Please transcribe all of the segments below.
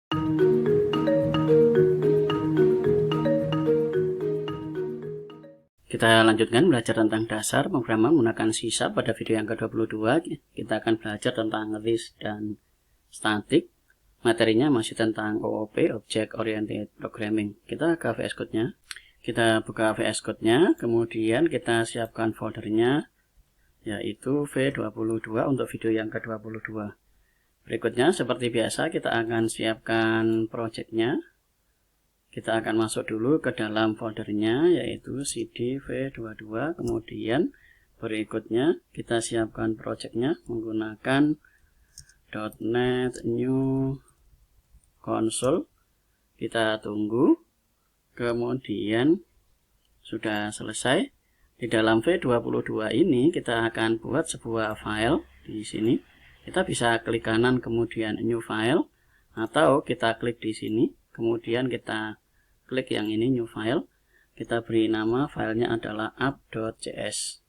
Kita lanjutkan belajar tentang dasar pemrograman menggunakan C# pada video yang ke-22. Kita akan belajar tentang this dan static. Materinya masih tentang OOP, Object Oriented Programming. Kita ke VS Code-nya. Kita buka VS Code-nya, kemudian kita siapkan foldernya, yaitu V22 untuk video yang ke-22. Berikutnya, seperti biasa, kita akan siapkan project-nya. Kita akan masuk dulu ke dalam foldernya, yaitu cd v22. Kemudian berikutnya kita siapkan projectnya menggunakan .NET New Console. Kita tunggu. Kemudian sudah selesai. Di dalam v22 ini kita akan buat sebuah file di sini. Kita bisa klik kanan kemudian New File, atau kita klik di sini. Kemudian kita klik yang ini New File. Kita beri nama filenya adalah app.js.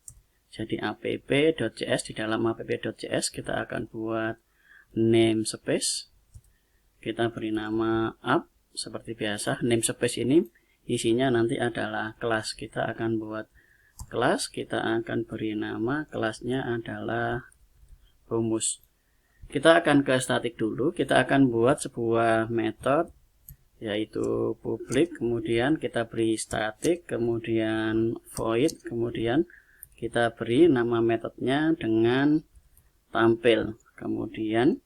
Jadi app.js. Di dalam app.js kita akan buat namespace. Kita beri nama app seperti biasa. Namespace ini isinya nanti adalah kelas. Kita akan buat kelas. Kita akan beri nama kelasnya adalah rumus. Kita akan ke static dulu. Kita akan buat sebuah metode, yaitu public, kemudian kita beri static, kemudian void, kemudian kita beri nama metodenya dengan tampil, kemudian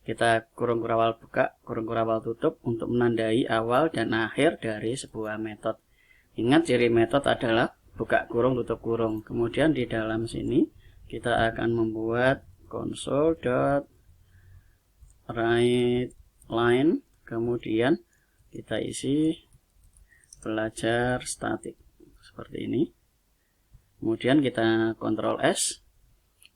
kita kurung kurawal buka, kurung kurawal tutup untuk menandai awal dan akhir dari sebuah metode. Ingat, ciri metode adalah buka kurung tutup kurung. Kemudian di dalam sini kita akan membuat console.writeLine, kemudian kita isi belajar statik seperti ini. Kemudian kita Ctrl S.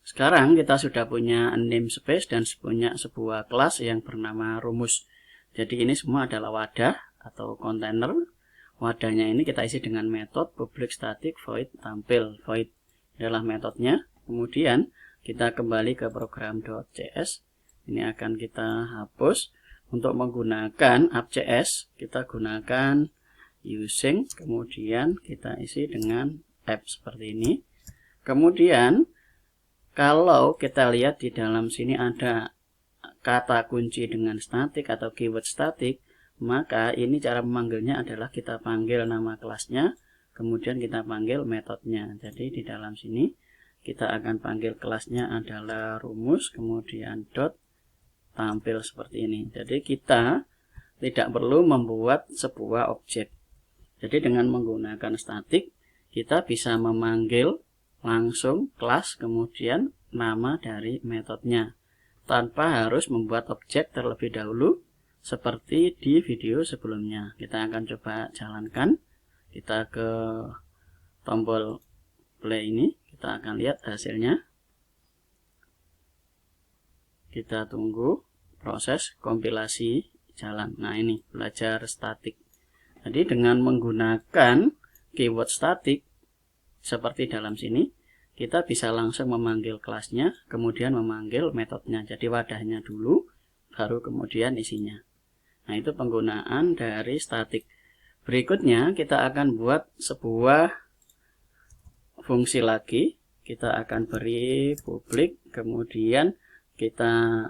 Sekarang kita sudah punya namespace dan punya sebuah kelas yang bernama rumus. Jadi ini semua adalah wadah atau kontainer. Wadahnya ini kita isi dengan metode public static void tampil. Void adalah metodenya. Kemudian kita kembali ke program.js. Ini akan kita hapus. Untuk menggunakan app.js kita gunakan using, kemudian kita isi dengan app seperti ini. Kemudian kalau kita lihat di dalam sini ada kata kunci dengan static atau keyword static, maka ini cara memanggilnya adalah kita panggil nama kelasnya, kemudian kita panggil metodenya. Jadi di dalam sini kita akan panggil kelasnya adalah rumus, kemudian dot tampil seperti ini. Jadi kita tidak perlu membuat sebuah objek. Jadi dengan menggunakan statik kita bisa memanggil langsung kelas kemudian nama dari metodenya tanpa harus membuat objek terlebih dahulu seperti di video sebelumnya. Kita akan coba jalankan. Kita ke tombol play ini, kita akan lihat hasilnya. Kita tunggu proses kompilasi jalan. Nah, ini belajar statik. Jadi dengan menggunakan keyword statik seperti dalam sini, kita bisa langsung memanggil kelasnya, kemudian memanggil metodenya. Jadi wadahnya dulu, baru kemudian isinya. Nah, itu penggunaan dari statik. Berikutnya kita akan buat sebuah fungsi lagi. Kita akan beri public, kemudian kita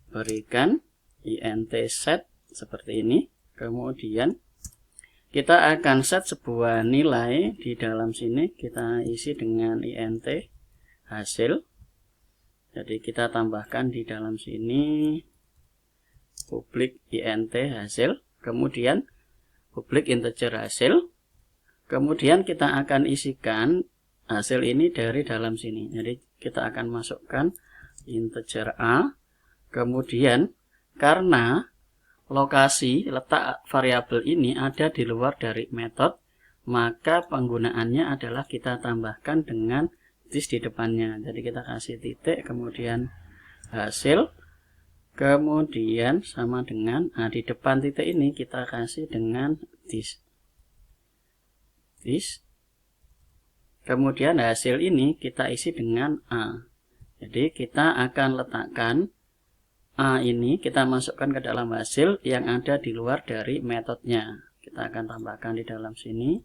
berikan int set seperti ini. Kemudian kita akan set sebuah nilai di dalam sini, kita isi dengan int hasil. Jadi kita tambahkan di dalam sini public int hasil, kemudian public integer hasil. Kemudian kita akan isikan hasil ini dari dalam sini. Jadi kita akan masukkan integer a. Kemudian karena lokasi letak variabel ini ada di luar dari metode, maka penggunaannya adalah kita tambahkan dengan this di depannya. Jadi kita kasih titik, kemudian hasil, kemudian sama dengan di depan titik ini kita kasih dengan this. Kemudian hasil ini kita isi dengan a. Jadi kita akan letakkan A ini kita masukkan ke dalam hasil yang ada di luar dari metodenya. Kita akan tambahkan di dalam sini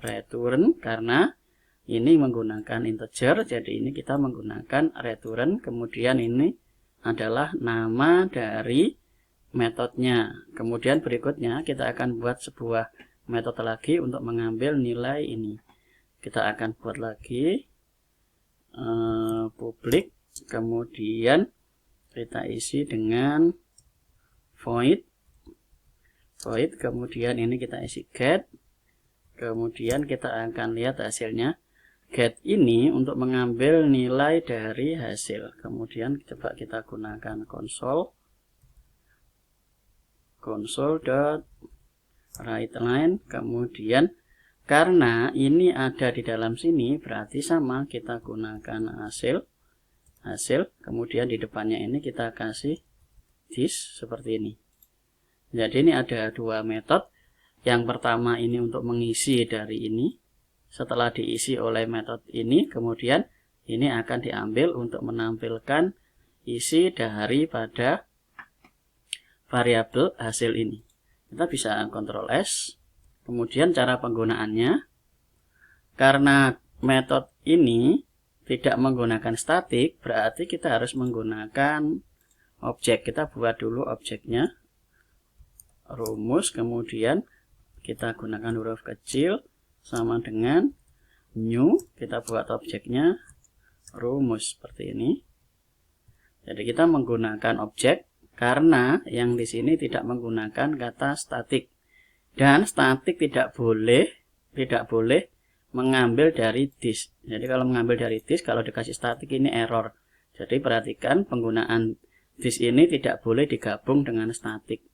return, karena ini menggunakan integer, jadi ini kita menggunakan return. Kemudian ini adalah nama dari metodenya. Kemudian berikutnya kita akan buat sebuah metode lagi untuk mengambil nilai ini. Kita akan buat lagi public, kemudian kita isi dengan void, kemudian ini kita isi get, kemudian kita akan lihat hasilnya. Get ini untuk mengambil nilai dari hasil. Kemudian coba kita gunakan console.writeLine. Kemudian karena ini ada di dalam sini, berarti sama, kita gunakan hasil. Kemudian di depannya ini kita kasih this seperti ini. Jadi ini ada dua metode. Yang pertama ini untuk mengisi dari ini. Setelah diisi oleh metode ini, kemudian ini akan diambil untuk menampilkan isi daripada variabel hasil ini. Kita bisa Ctrl S. Kemudian cara penggunaannya, karena metode ini tidak menggunakan statik, berarti kita harus menggunakan objek. Kita buat dulu objeknya, rumus, kemudian kita gunakan huruf kecil sama dengan new, kita buat objeknya rumus seperti ini. Jadi kita menggunakan objek karena yang di sini tidak menggunakan kata statik, dan statik tidak boleh mengambil dari this. Jadi kalau mengambil dari this, kalau dikasih statik ini error. Jadi perhatikan penggunaan this ini tidak boleh digabung dengan statik.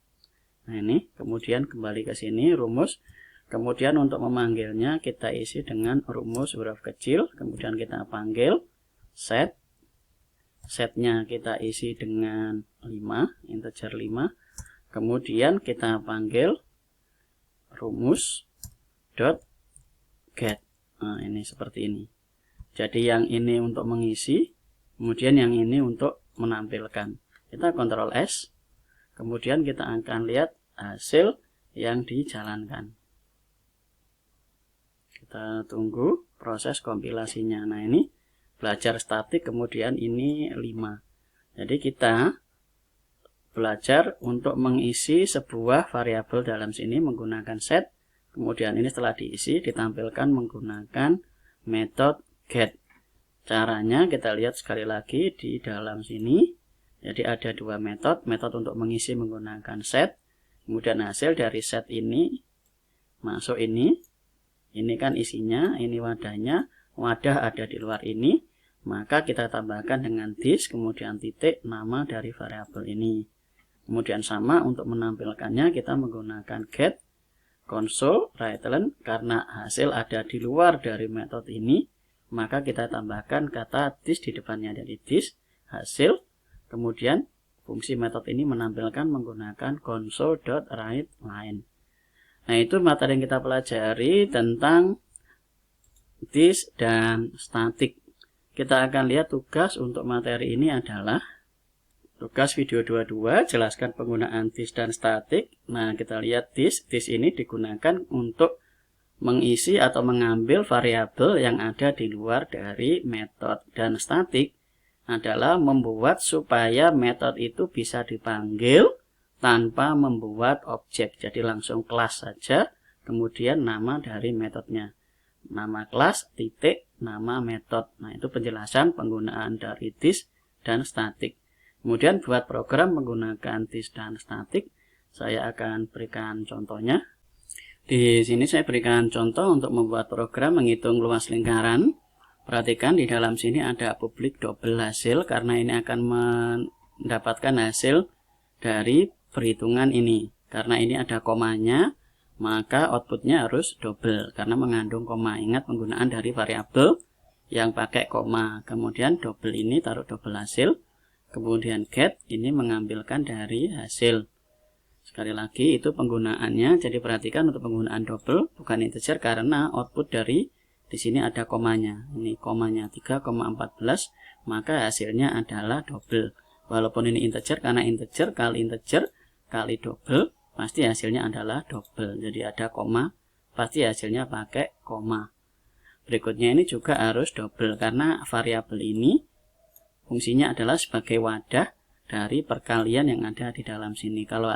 Nah ini, kemudian kembali ke sini rumus. Kemudian untuk memanggilnya kita isi dengan rumus huruf kecil, kemudian kita panggil set. Setnya kita isi dengan 5, integer 5. Kemudian kita panggil rumus dot get. Nah, ini seperti ini. Jadi yang ini untuk mengisi, kemudian yang ini untuk menampilkan. Kita Ctrl S. Kemudian kita akan lihat hasil yang dijalankan. Kita tunggu proses kompilasinya. Nah ini belajar statik, kemudian ini 5. Jadi kita belajar untuk mengisi sebuah variabel dalam sini menggunakan set. Kemudian ini setelah diisi ditampilkan menggunakan metode get. Caranya kita lihat sekali lagi di dalam sini. Jadi ada dua metode untuk mengisi menggunakan set. Kemudian hasil dari set ini masuk ini. Ini kan isinya, ini wadahnya, wadah ada di luar ini, maka kita tambahkan dengan this, kemudian titik, nama dari variabel ini. Kemudian sama untuk menampilkannya kita menggunakan get console.writeLine, karena hasil ada di luar dari metode ini, maka kita tambahkan kata this di depannya dari this, hasil, kemudian fungsi metode ini menampilkan menggunakan console.writeLine. Nah itu materi yang kita pelajari tentang this dan statik. Kita akan lihat tugas untuk materi ini adalah tugas video 22, jelaskan penggunaan this dan statik. Nah kita lihat this ini digunakan untuk mengisi atau mengambil variabel yang ada di luar dari metode, dan statik adalah membuat supaya metode itu bisa dipanggil tanpa membuat objek, jadi langsung kelas saja, kemudian nama dari metodenya, nama kelas titik nama metode. Nah itu penjelasan penggunaan dari this dan statik. Kemudian buat program menggunakan this dan statik, saya akan berikan contohnya. Di sini saya berikan contoh untuk membuat program menghitung luas lingkaran. Perhatikan di dalam sini ada publik double hasil, karena ini akan mendapatkan hasil dari perhitungan ini. Karena ini ada komanya, maka outputnya harus double karena mengandung koma. Ingat penggunaan dari variabel yang pakai koma. Kemudian double ini taruh double hasil. Kemudian get ini mengambilkan dari hasil. Sekali lagi itu penggunaannya. Jadi perhatikan untuk penggunaan double bukan integer karena output dari di sini ada komanya. Ini komanya 3,14, maka hasilnya adalah double. Walaupun ini integer, karena integer kali double, pasti hasilnya adalah double. Jadi ada koma, pasti hasilnya pakai koma. Berikutnya ini juga harus double, karena variabel ini fungsinya adalah sebagai wadah dari perkalian yang ada di dalam sini. Kalau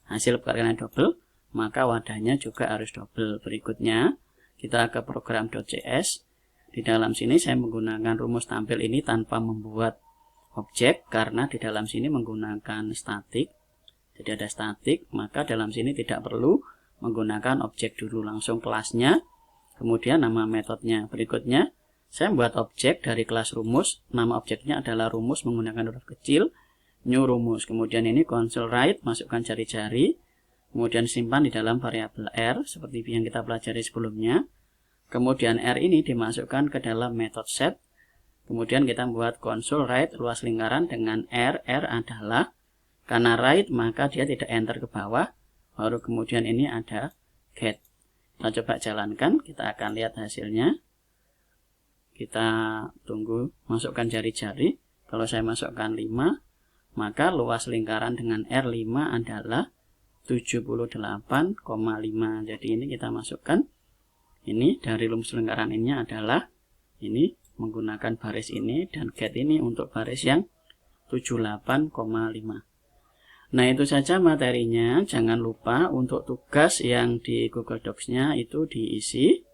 hasil perkalian double, maka wadahnya juga harus double. Berikutnya, kita ke program.cs. Di dalam sini saya menggunakan rumus tampil ini tanpa membuat objek, karena di dalam sini menggunakan statik. Jadi ada statik, maka dalam sini tidak perlu menggunakan objek dulu, langsung kelasnya, kemudian nama metodenya. Berikutnya, saya membuat objek dari kelas rumus. Nama objeknya adalah rumus menggunakan huruf kecil, new rumus. Kemudian ini console write, masukkan jari-jari, kemudian simpan di dalam variabel R, seperti yang kita pelajari sebelumnya. Kemudian R ini dimasukkan ke dalam metode set. Kemudian kita membuat console write luas lingkaran dengan R adalah, karena write maka dia tidak enter ke bawah, baru kemudian ini ada get. Kita coba jalankan, kita akan lihat hasilnya. Kita tunggu, masukkan jari-jari. Kalau saya masukkan 5, maka luas lingkaran dengan R5 adalah 78,5. Jadi ini kita masukkan, ini dari rumus lingkaran ini adalah ini menggunakan baris ini, dan get ini untuk baris yang 78,5. Nah, itu saja materinya. Jangan lupa untuk tugas yang di Google Docs-nya itu diisi.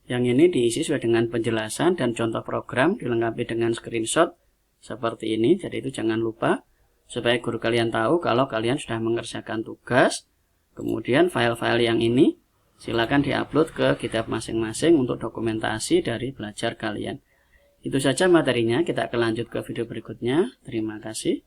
Yang ini diisi sesuai dengan penjelasan dan contoh program, dilengkapi dengan screenshot seperti ini. Jadi itu jangan lupa, supaya guru kalian tahu kalau kalian sudah mengerjakan tugas. Kemudian file-file yang ini silakan diupload ke GitHub masing-masing untuk dokumentasi dari belajar kalian. Itu saja materinya, kita akan lanjut ke video berikutnya. Terima kasih.